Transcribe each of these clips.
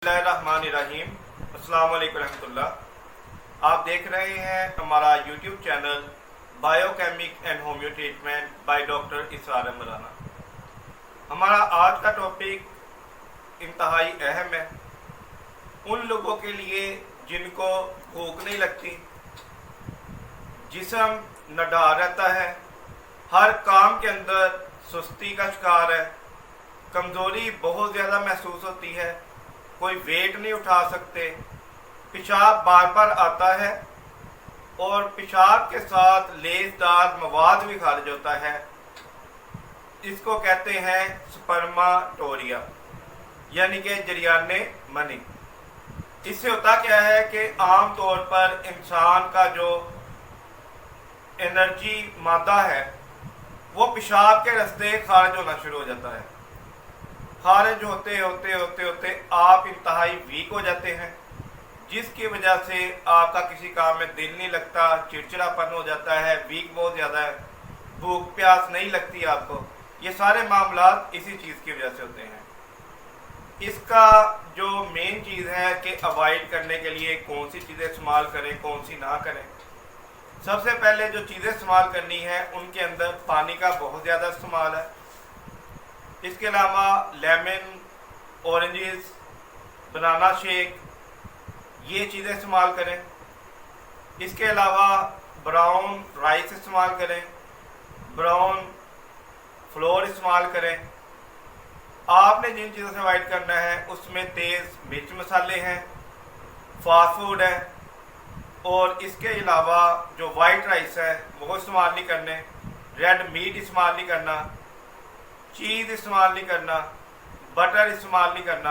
बिस्मिल्लाहिर्रहमानिर्रहीम। अस्सलाम वालेकुम रहमतुल्लाह। आप देख रहे हैं हमारा YouTube channel biochemic and homeo treatment by doctor Israr Maulana. हमारा आज का टॉपिक इंतहाई अहम है उन लोगों के लिए जिनको भूख नहीं लगती, जिस्म नडार रहता है, हर काम के अंदर सुस्ती का शिकार है, कमज़ोरी बहुत ज़्यादा महसूस होती है, कोई वेट नहीं उठा सकते, पेशाब बार बार आता है और पेशाब के साथ लेसदार मवाद भी खारिज होता है। इसको कहते हैं स्पर्माटोरिया यानी कि जरियाने मनी। इससे होता क्या है कि आम तौर पर इंसान का जो एनर्जी मादा है वो पेशाब के रास्ते खारिज होना शुरू हो जाता है। खारिज होते होते होते होते आप इंतहाई वीक हो जाते हैं, जिसकी वजह से आपका किसी काम में दिल नहीं लगता, चिड़चिड़ापन हो जाता है, वीक बहुत ज़्यादा है, भूख प्यास नहीं लगती आपको। ये सारे मामलात इसी चीज़ की वजह से होते हैं। इसका जो मेन चीज़ है कि अवॉइड करने के लिए कौन सी चीज़ें इस्तेमाल करें, कौन सी ना करें। सबसे पहले जो चीज़ें इस्तेमाल करनी है उनके अंदर पानी का बहुत ज़्यादा इस्तेमाल है। इसके अलावा लेमन, ऑरेंजेस, बनाना शेक, ये चीज़ें इस्तेमाल करें। इसके अलावा ब्राउन राइस इस्तेमाल करें, ब्राउन फ्लोर इस्तेमाल करें। आपने जिन चीज़ों से अवॉइड करना है उसमें तेज़ मिर्च मसाले हैं, फास्ट फूड है, और इसके अलावा जो वाइट राइस है वो इस्तेमाल नहीं करने, रेड मीट इस्तेमाल नहीं करना, चीज़ इस्तेमाल नहीं करना, बटर इस्तेमाल नहीं करना।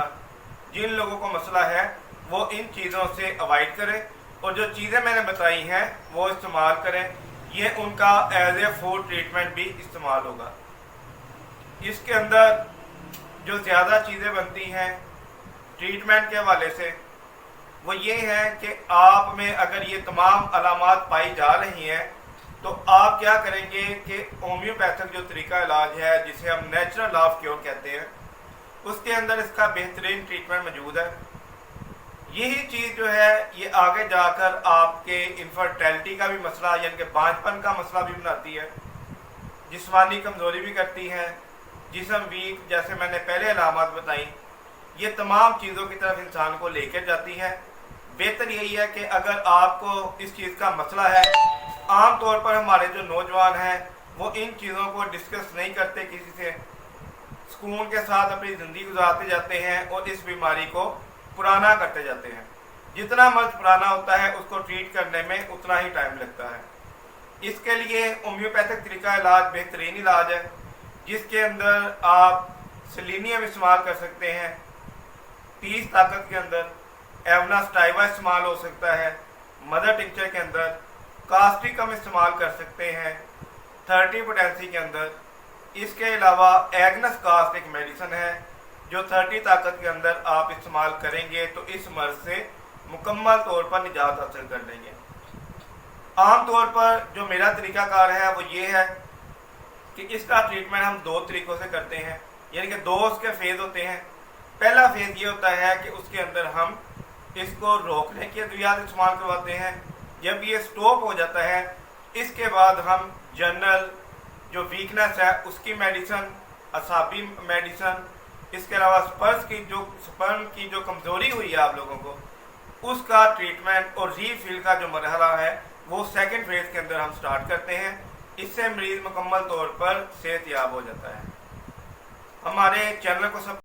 जिन लोगों को मसला है वो इन चीज़ों से अवॉइड करें और जो चीज़ें मैंने बताई हैं वो इस्तेमाल करें। ये उनका एज ए फूड ट्रीटमेंट भी इस्तेमाल होगा। इसके अंदर जो ज़्यादा चीज़ें बनती हैं ट्रीटमेंट के हवाले से वो ये है कि आप में अगर ये तमाम अलामात पाई जा रही हैं तो आप क्या करेंगे कि होम्योपैथिक जो तरीका इलाज है जिसे हम नेचुरल ऑफ क्योर कहते हैं उसके अंदर इसका बेहतरीन ट्रीटमेंट मौजूद है। यही चीज़ जो है ये आगे जाकर आपके इनफर्टिलिटी का भी मसला यानी कि बांझपन का मसला भी बनाती है, जिस्मानी कमज़ोरी भी करती है, जिस्म वीक जैसे मैंने पहले अलामत बताई। ये तमाम चीज़ों की तरफ इंसान को लेकर जाती है। बेहतर यही है कि अगर आपको इस चीज़ का मसला है, आम तौर पर हमारे जो नौजवान हैं वो इन चीज़ों को डिस्कस नहीं करते किसी से, सुकून के साथ अपनी ज़िंदगी गुजारते जाते हैं और इस बीमारी को पुराना करते जाते हैं। जितना मर्ज पुराना होता है उसको ट्रीट करने में उतना ही टाइम लगता है। इसके लिए होम्योपैथिक तरीका इलाज बेहतरीन इलाज है, जिसके अंदर आप सेलेनियम इस्तेमाल कर सकते हैं, 30 ताकत के अंदर एवना स्टाइवा इस्तेमाल हो सकता है, मदर टिंचर के अंदर कास्टिकम इस्तेमाल कर सकते हैं, 30 पोटेंसी के अंदर। इसके अलावा एग्नस कास्ट एक मेडिसिन है जो 30 ताकत के अंदर आप इस्तेमाल करेंगे तो इस मर्ज से मुकम्मल तौर पर निजात हासिल कर लेंगे। आम तौर पर जो मेरा तरीकाकार है वो ये है कि इसका ट्रीटमेंट हम 2 तरीक़ों से करते हैं, यानी कि 2 उसके फेज़ होते हैं। पहला फेज़ ये होता है कि उसके अंदर हम इसको रोकने की अद्वियात इस्तेमाल करवाते हैं। जब ये स्टॉप हो जाता है इसके बाद हम जनरल जो वीकनेस है उसकी मेडिसिन, असाबी मेडिसिन, इसके अलावा स्पर्म की जो कमज़ोरी हुई है आप लोगों को उसका ट्रीटमेंट और रीफिल का जो मरहला है वो सेकंड फेज़ के अंदर हम स्टार्ट करते हैं। इससे मरीज़ मुकम्मल तौर पर सेहतयाब हो जाता है। हमारे चैनल को सब